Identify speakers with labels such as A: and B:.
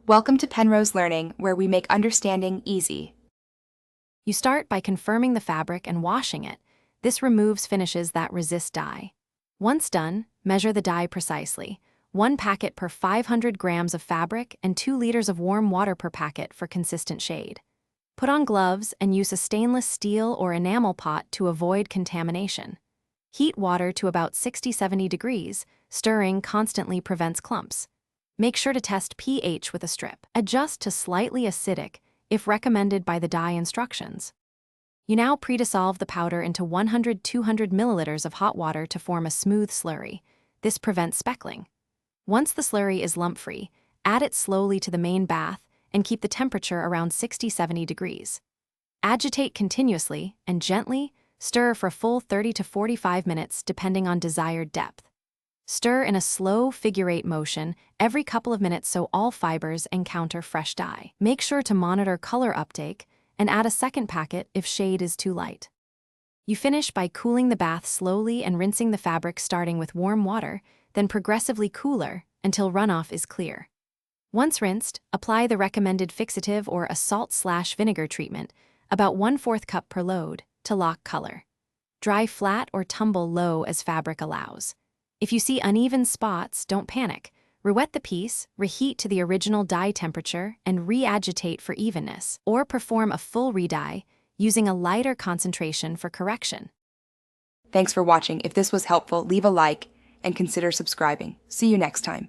A: Welcome to Penrose Learning, where we make understanding easy.
B: You start by confirming the fabric and washing it. This removes finishes that resist dye. Once done, measure the dye precisely. 1 packet per 500 grams of fabric and 2 liters of warm water per packet for consistent shade. Put on gloves and use a stainless steel or enamel pot to avoid contamination. Heat water to about 60-70 degrees. Stirring constantly prevents clumps. Make sure to test pH with a strip. Adjust to slightly acidic if recommended by the dye instructions. You now pre-dissolve the powder into 100-200 milliliters of hot water to form a smooth slurry. This prevents speckling. Once the slurry is lump-free, add it slowly to the main bath and keep the temperature around 60-70 degrees. Agitate continuously and gently stir for a full 30 to 45 minutes depending on desired depth. Stir in a slow figure-8 motion every couple of minutes so all fibers encounter fresh dye. Make sure to monitor color uptake and add a second packet if shade is too light. You finish by cooling the bath slowly and rinsing the fabric starting with warm water, then progressively cooler until runoff is clear. Once rinsed, apply the recommended fixative or a salt/vinegar treatment, about 1/4 cup per load, to lock color. Dry flat or tumble low as fabric allows. If you see uneven spots, don't panic. Re-wet the piece, reheat to the original dye temperature, and re-agitate for evenness, or perform a full re-dye using a lighter concentration for correction.
A: Thanks for watching. If this was helpful, leave a like and consider subscribing. See you next time.